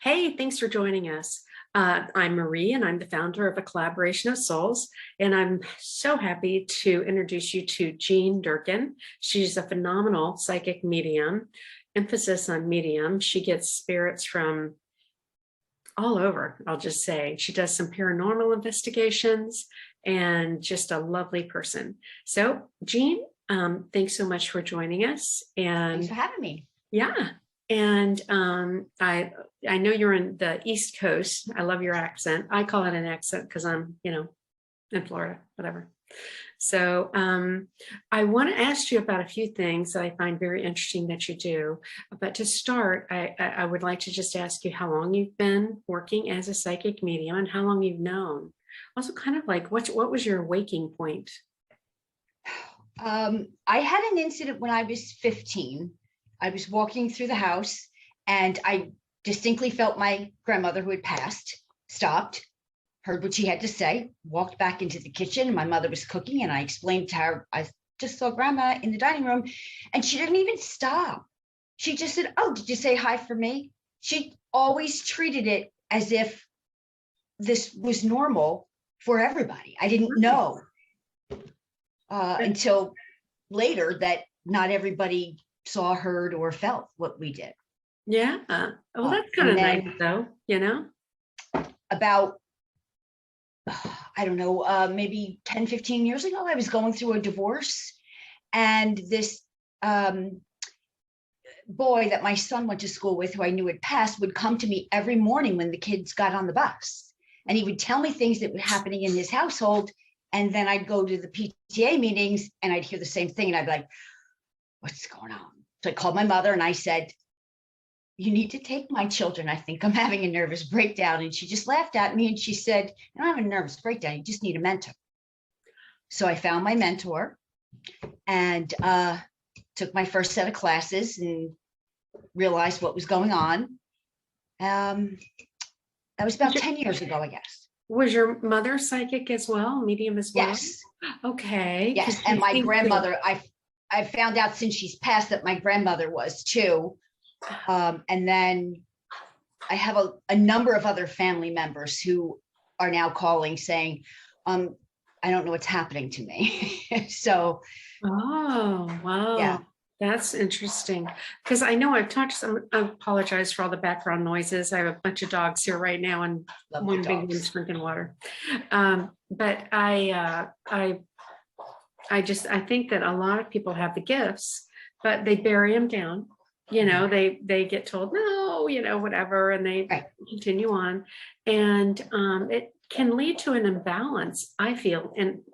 Hey, thanks for joining us. I'm Marie, and I'm the founder of A Collaboration of Souls. And I'm so happy to introduce you to Jean Durkin. She's a phenomenal psychic medium, emphasis on medium. She gets spirits from all over, I'll just say. She does some paranormal investigations and just a lovely person. So, Jean, thanks so much for joining us. And thanks for having me. yeah. And I know you're in the East Coast. I love your accent. I call it an accent because I'm, in Florida, whatever. So I want to ask you about a few things that I find very interesting that you do. But to start, I would like to just ask you how long you've been working as a psychic medium and how long you've known. Also, kind of like what was your waking point? I had an incident when I was 15. I was walking through the house and I distinctly felt my grandmother, who had passed, stopped, heard what she had to say, walked back into the kitchen. My mother was cooking and I explained to her, I just saw grandma in the dining room, and she didn't even stop. She just said, "Oh, did you say hi for me?" She always treated it as if this was normal for everybody. I didn't know until later that not everybody saw, heard, or felt what we did. Yeah. Well, that's kind of nice though, About, I don't know, maybe 10, 15 years ago, I was going through a divorce, and this boy that my son went to school with, who I knew had passed, would come to me every morning when the kids got on the bus. And he would tell me things that were happening in his household. And then I'd go to the PTA meetings and I'd hear the same thing. And I'd be like, "What's going on?" So I called my mother and I said, "You need to take my children. I think I'm having a nervous breakdown." And she just laughed at me and she said, "I don't have a nervous breakdown. You just need a mentor." So I found my mentor and took my first set of classes and realized what was going on. That was about 10 years ago, I guess. Was your mother psychic as well, medium as well? Yes. Okay. Yes. And my grandmother, I found out since she's passed that my grandmother was too. And then I have a number of other family members who are now calling saying, I don't know what's happening to me. So. Oh, wow. Yeah. That's interesting. Because I know I've talked to some, I apologize for all the background noises. I have a bunch of dogs here right now and one big one's drinking water. But I think that a lot of people have the gifts, but they bury them down. They get told no, whatever, and they continue on. And it can lead to an imbalance, I feel,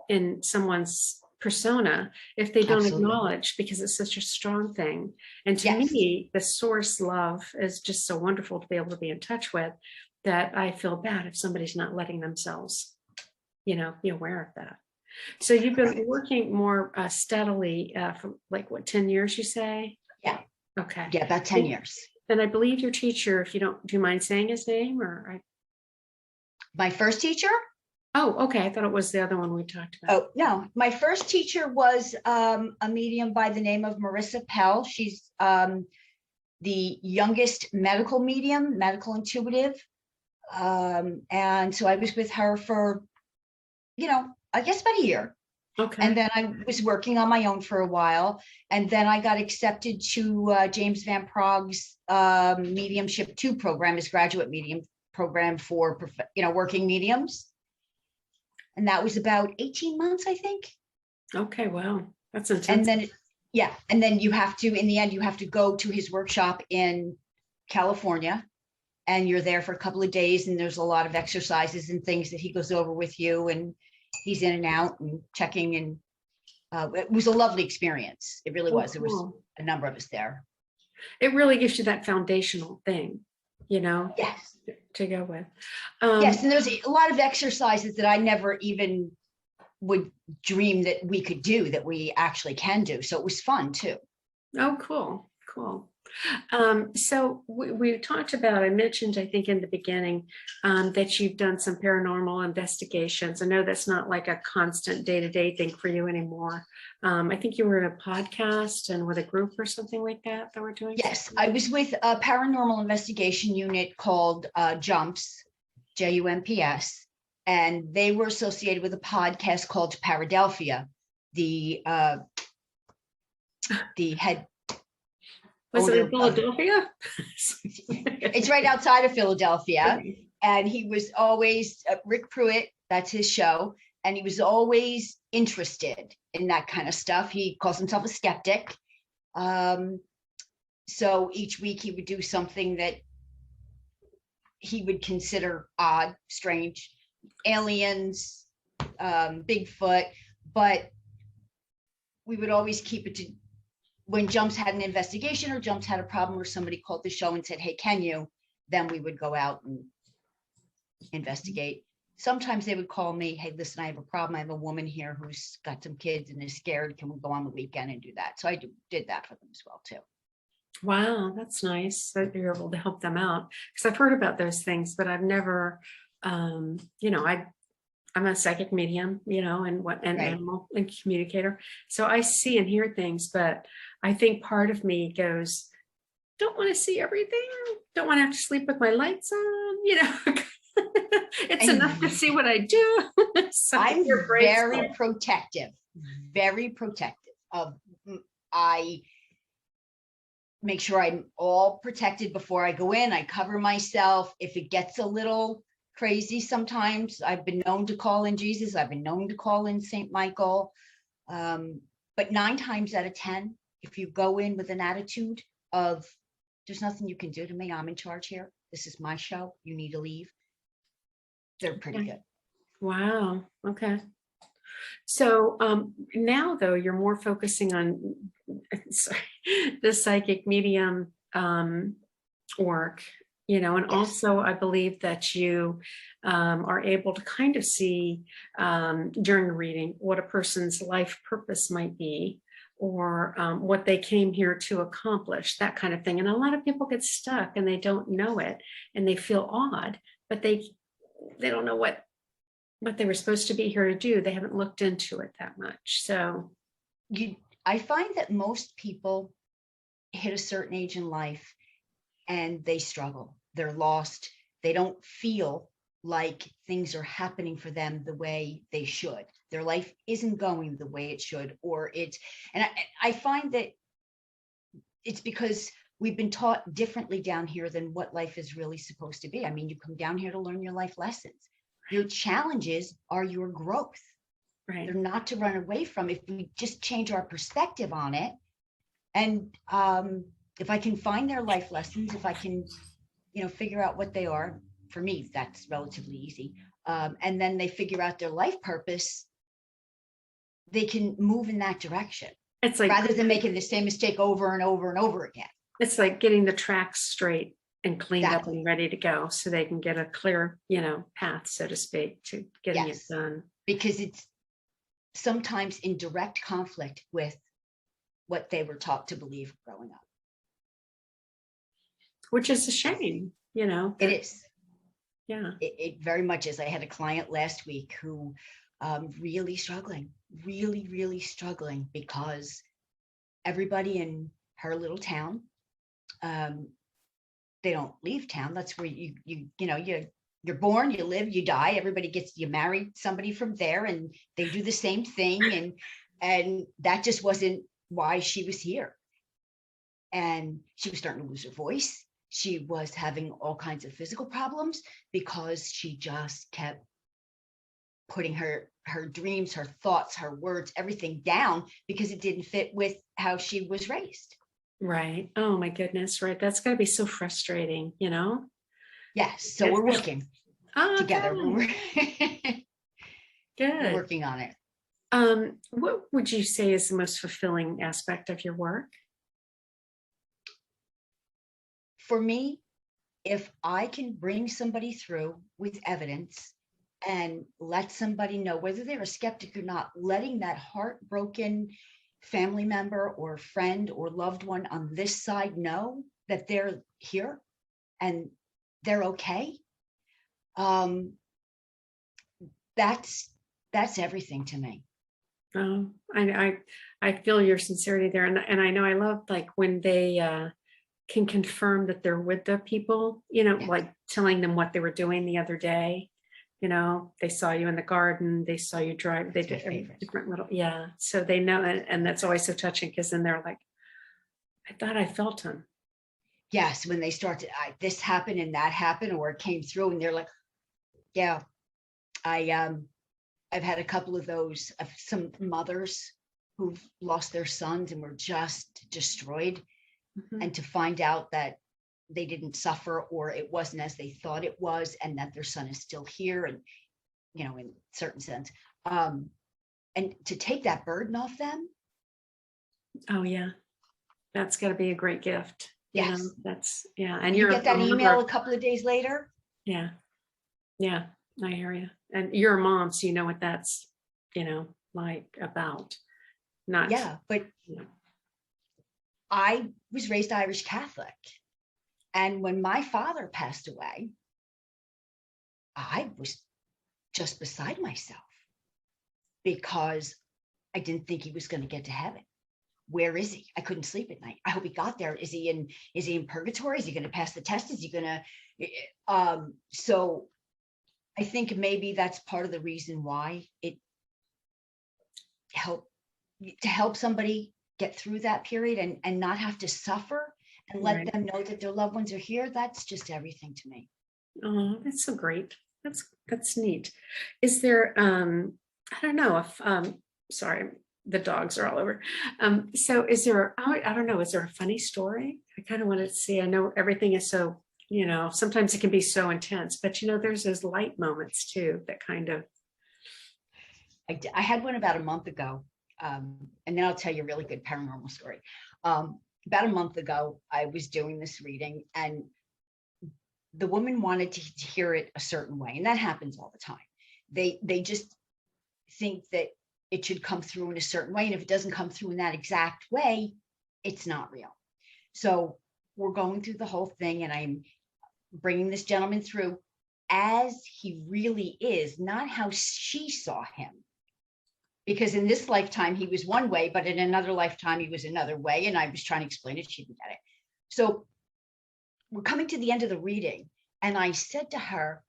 in someone's persona if they don't acknowledge, because it's such a strong thing. And to me, the source love is just so wonderful to be able to be in touch with, that I feel bad if somebody's not letting themselves, be aware of that. So you've been working more steadily for 10 years, you say? Yeah. Okay. Yeah, about 10 years. And I believe your teacher, if you do you mind saying his name or? My first teacher? Oh, okay. I thought it was the other one we talked about. Oh, no. My first teacher was a medium by the name of Marissa Pell. She's the youngest medical medium, medical intuitive. And so I was with her for, I guess about a year. Okay. And then I was working on my own for a while. And then I got accepted to James Van Prague's Mediumship 2 program, his graduate medium program for, working mediums. And that was about 18 months, I think. Okay, wow. That's intense. And then, and then you have to, in the end, you have to go to his workshop in California, and you're there for a couple of days, and there's a lot of exercises and things that he goes over with you, and he's in and out and checking, and it was a lovely experience. It really was. There was a number of us there. It really gives you that foundational thing, Yes. To go with. Yes, and there's a lot of exercises that I never even would dream that we could do, that we actually can do. So it was fun too. Oh, cool. So we talked about, I mentioned, I think in the beginning, that you've done some paranormal investigations. I know that's not like a constant day-to-day thing for you anymore. I think you were in a podcast and with a group or something like that that were doing. Yes, I was with a paranormal investigation unit called JUMPS, JUMPS, and they were associated with a podcast called Paradelphia. The head Was it in owner of, Philadelphia? it's right outside of Philadelphia, and he was always Rick Pruitt, that's his show, and he was always interested in that kind of stuff. He calls himself a skeptic. So each week he would do something that he would consider odd, strange, aliens, Bigfoot, but we would always keep it to when Jumps had an investigation or Jumps had a problem or somebody called the show and said, hey, can you? Then we would go out and investigate. Sometimes they would call me, hey, listen, I have a problem. I have a woman here who's got some kids and is scared. Can we go on the weekend and do that? So I did that for them as well, too. Wow, that's nice that you're able to help them out. Because I've heard about those things, but I've never, I'm a psychic medium, and Right. animal and communicator. So I see and hear things, but I think part of me goes, don't want to see everything. Don't want to have to sleep with my lights on, It's enough to see what I do. So I'm your brain's very full. protective of, I make sure I'm all protected before I go in. I cover myself. If it gets a little crazy sometimes, I've been known to call in Jesus. I've been known to call in St. Michael. But 9 times out of 10, if you go in with an attitude of, there's nothing you can do to me, I'm in charge here, this is my show, you need to leave, they're pretty good. Wow. Okay. So now, though, you're more focusing on sorry, the psychic medium work, and Yes. also I believe that you are able to kind of see during a reading what a person's life purpose might be, or what they came here to accomplish, that kind of thing. And a lot of people get stuck and they don't know it and they feel odd, but they don't know what they were supposed to be here to do. They haven't looked into it that much. So I find that most people hit a certain age in life and they struggle, they're lost, they don't feel like things are happening for them the way they should. Their life isn't going the way it should, and I find that it's because we've been taught differently down here than what life is really supposed to be. I mean, you come down here to learn your life lessons. Your challenges are your growth. right. They're not to run away from. If we just change our perspective on it, and if I can find their life lessons, if I can, figure out what they are, for me, that's relatively easy. And then they figure out their life purpose, they can move in that direction. It's like rather than making the same mistake over and over and over again. It's like getting the tracks straight and cleaned Exactly. up and ready to go, so they can get a clear, path, so to speak, to getting Yes. it done. Because it's sometimes in direct conflict with what they were taught to believe growing up. Which is a shame, It is. Yeah. It very much is. I had a client last week who really struggling because everybody in her little town, they don't leave town. That's where you're born, you live, you die. Everybody you marry somebody from there, and they do the same thing, and that just wasn't why she was here. And she was starting to lose her voice. She was having all kinds of physical problems because she just kept putting her dreams, her thoughts, her words, everything down because it didn't fit with how she was raised. Right. Oh my goodness. Right. That's got to be so frustrating, Yes. So we're working together. Good. We're working on it. What would you say is the most fulfilling aspect of your work? For me, if I can bring somebody through with evidence and let somebody know, whether they're a skeptic or not, letting that heartbroken family member or friend or loved one on this side know that they're here and they're okay, that's everything to me. I feel your sincerity there, and I know I love like when they can confirm that they're with the people, you know, Yeah. like telling them what they were doing the other day. You know, they saw you in the garden, they saw you drive, they That's my did a favorite. different little, yeah. So they know, and that's always so touching because then they're like, I thought I felt him. Yes, when they start to, this happened and that happened, or it came through, and they're like, yeah, I've had a couple of those of some mothers who've lost their sons and were just destroyed. Mhm. And to find out that they didn't suffer, or it wasn't as they thought it was, and that their son is still here, and you know, in certain sense, and to take that burden off them. Oh yeah, that's got to be a great gift. You know, Yes. that's, yeah. And You you're get that a email mother. a couple of days later. Yeah, yeah, I hear you. And you're a mom, so you know what that's, you know, like about. Not, Yeah, but you know, I was raised Irish Catholic, and when my father passed away, I was just beside myself because I didn't think he was going to get to heaven. Where is he? I couldn't sleep at night. I hope he got there. Is he in purgatory? Is he going to pass the test? Is he going to, so I think maybe that's part of the reason why it helped to help somebody get through that period and not have to suffer, and let right. them know that their loved ones are here. That's just everything to me. Oh, that's so great. That's neat. Is there, I don't know if, sorry, the dogs are all over. So is there, I don't know, is there a funny story? I kind of wanted to see, I know everything is so, you know, sometimes it can be so intense, but you know, there's those light moments too, that kind of, I had one about a month ago, and then I'll tell you a really good paranormal story. About a month ago, I was doing this reading, and the woman wanted to hear it a certain way, and that happens all the time. They just think that it should come through in a certain way, and if it doesn't come through in that exact way, it's not real. So we're going through the whole thing, and I'm bringing this gentleman through as he really is, not how she saw him. Because in this lifetime he was one way, but in another lifetime he was another way, and I was trying to explain it, she didn't get it. So we're coming to the end of the reading, and I said to her,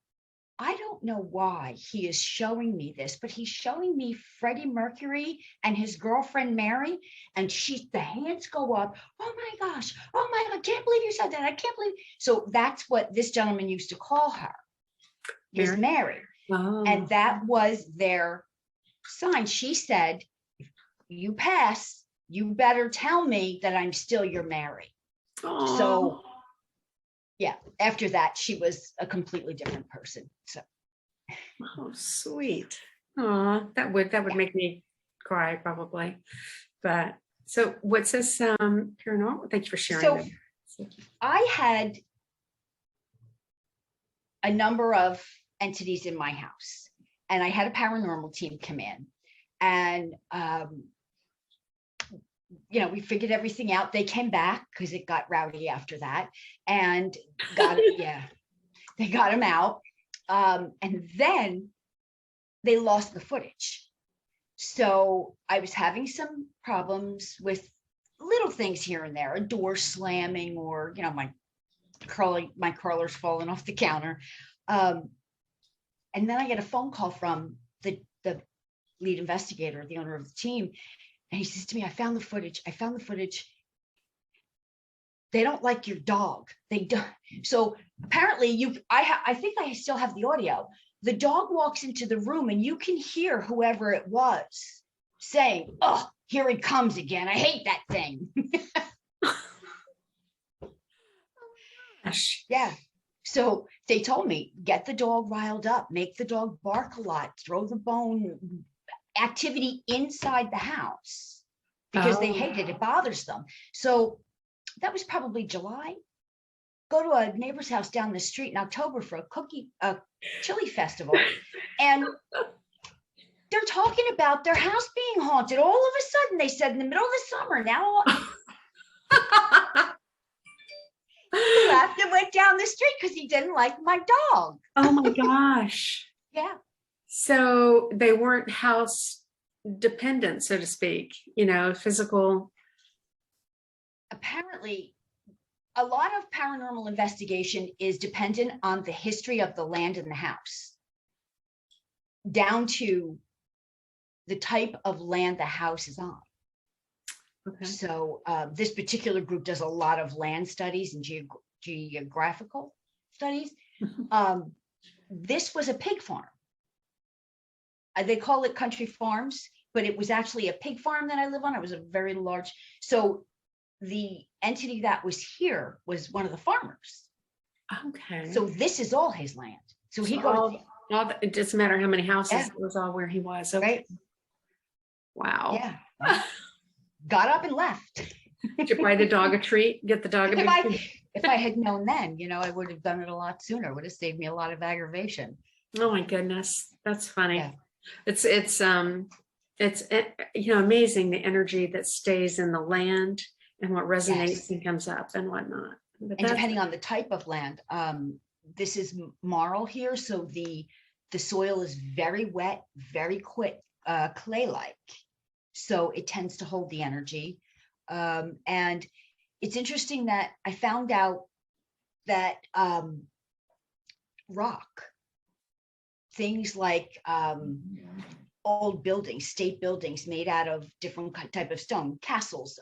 I don't know why he is showing me this, but he's showing me Freddie Mercury and his girlfriend Mary, and the hands go up. Oh my gosh, oh my God, I can't believe you said that. I can't believe. So that's what this gentleman used to call her, his Mary. oh, And that was their sign. She said, if you pass, you better tell me that I'm still your Mary. oh, So yeah, after that, she was a completely different person. So oh, sweet. Oh, that would yeah. make me cry probably. But so what's this paranormal? Thank you for sharing So that. I had a number of entities in my house, and I had a paranormal team come in, and you know, we figured everything out. They came back because it got rowdy after that, and got yeah, they got him out, and then they lost the footage. So I was having some problems with little things here and there, a door slamming, or you know, my curler's falling off the counter. And then I get a phone call from the lead investigator, the owner of the team, and he says to me, I found the footage. I found the footage. They don't like your dog. They don't. So apparently I think I still have the audio. The dog walks into the room, and you can hear whoever it was saying, oh, here it comes again. I hate that thing. Gosh. Yeah. So they told me, get the dog riled up, make the dog bark a lot, throw the bone, activity inside the house, because they hate it. It bothers them. So that was probably July. Go to a neighbor's house down the street in October for a chili festival, and they're talking about their house being haunted. All of a sudden, they said in the middle of the summer. Now he left and went down the street because he didn't like my dog. Oh my gosh. Yeah. So they weren't house dependent, so to speak, physical. Apparently, a lot of paranormal investigation is dependent on the history of the land in the house, down to the type of land the house is on. Okay. So this particular group does a lot of land studies and geographical studies. This was a pig farm. They call it country farms, but it was actually a pig farm that I live on. It was a very large. So the entity that was here was one of the farmers. Okay. So this is all his land. So he So goes. it doesn't matter how many houses, Yeah. it was all where he was. Okay. Right. Wow. Yeah. Got up and left. Did you buy the dog a treat? Get the dog a big If I had known then, I would have done it a lot sooner. It would have saved me a lot of aggravation. Oh my goodness. That's funny. Yeah. It's amazing the energy that stays in the land and what resonates Yes. and comes up and whatnot. But And depending on the type of land, this is marl here, so the soil is very wet, very quick, clay-like, so it tends to hold the energy. And it's interesting that I found out that rock, things like old buildings, state buildings made out of different type of stone, castles,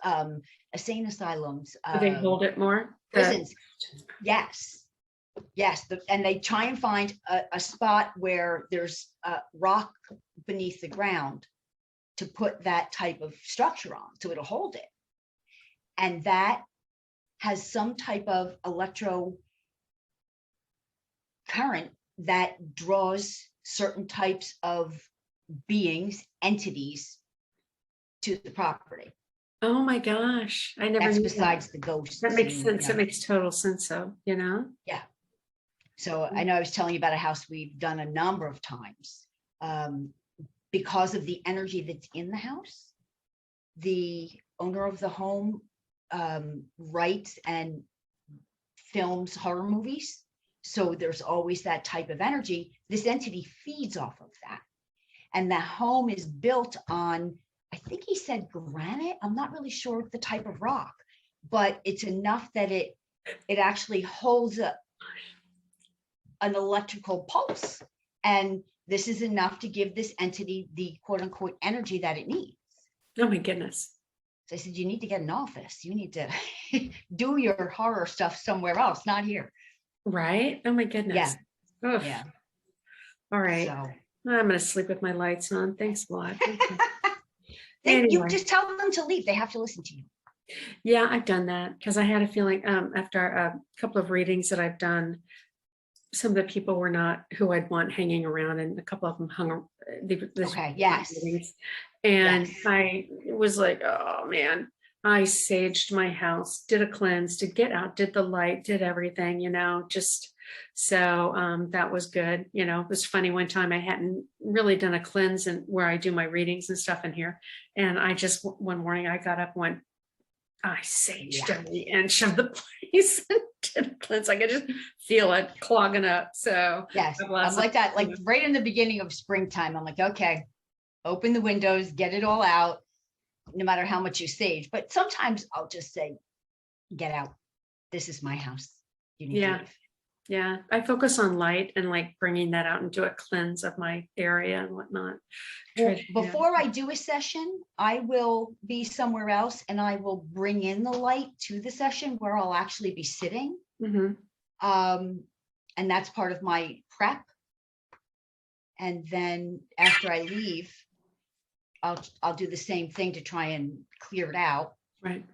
insane asylums, do they hold it more? prisons. Yes. And they try and find a spot where there's rock beneath the ground to put that type of structure on, so it'll hold it. And that has some type of electro current that draws certain types of beings, entities to the property. Oh my gosh. I never That's knew besides the ghosts. that. That makes and, sense. It makes total sense. So, So I know I was telling you about a house we've done a number of times. Because of the energy that's in the house, the owner of the home writes and films horror movies. So there's always that type of energy. This entity feeds off of that. And the home is built on, I think he said granite. I'm not really sure the type of rock, but it's enough that it actually holds an electrical pulse. And this is enough to give this entity the quote unquote energy that it needs. oh my goodness. So I said, you need to get an office. You need to do your horror stuff somewhere else, not here. Right? Oh my goodness. Yeah. Oof. Yeah. All right. So I'm going to sleep with my lights on. Thanks a lot. Okay. you Anyway. just tell them to leave. They have to listen to you. Yeah, I've done that because I had a feeling after a couple of readings that I've done, some of the people were not who I'd want hanging around, and a couple of them hung. Okay, yes. Readings, and Yes. I was like, oh man, I saged my house, did a cleanse, did get out, did the light, did everything, just so that was good. It was funny, one time I hadn't really done a cleanse and where I do my readings and stuff in here, and I just one morning I got up and went, I saged every inch of the place and did a cleanse. I could just feel it clogging up. So Yes, I'm like that, like right in the beginning of springtime. I'm like, okay, open the windows, get it all out, no matter how much you sage. But sometimes I'll just say, get out. This is my house. You need to leave. Yeah, I focus on light and like bringing that out and do a cleanse of my area and whatnot. Well, before I do a session, I will be somewhere else and I will bring in the light to the session where I'll actually be sitting. Mm-hmm. And that's part of my prep. And then after I leave, I'll do the same thing to try and clear it out. Right.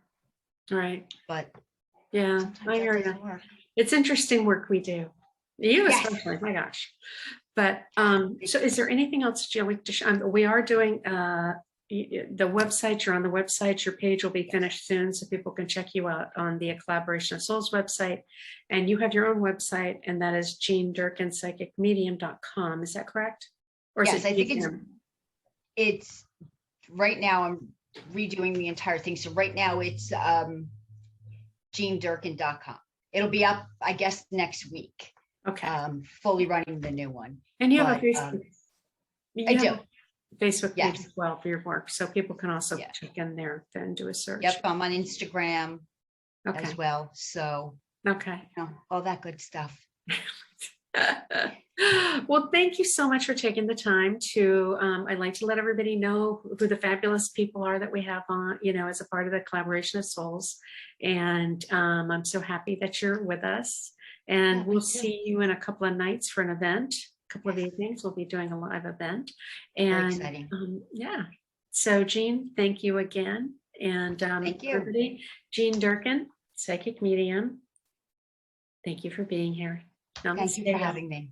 But Yeah, sometimes I hear that you. doesn't work. It's interesting work we do. You Yes. especially, my gosh. But so is there anything else, Jill, we are doing the website, you're on the website, your page will be finished soon so people can check you out on the Collaboration of Souls website. And you have your own website, and that is JeanDurkinPsychicMedium.com. Is that correct? Or is Yes, it I think it's GM? it's right now I'm redoing the entire thing. So right now it's jeandurkin.com. It'll be up, I guess, next week. Okay. Fully running the new one. And you have But, a Facebook. I You do. have a Facebook page Yes. as well for your work, so people can also Yeah. check in there, then do a search. Yep, I'm on Instagram Okay. as well. So, Okay. all that good stuff. Well, thank you so much for taking the time to, I'd like to let everybody know who the fabulous people are that we have on, as a part of the collaboration of souls. And I'm so happy that you're with us. And Yeah, we'll me too. see you in a couple of nights for an event, a couple of evenings. We'll be doing a live event. Very And exciting. yeah. So Jean, thank you again. And Thank you. everybody, Jean Durkin, psychic medium. Thank you for being here. Thank you for having me.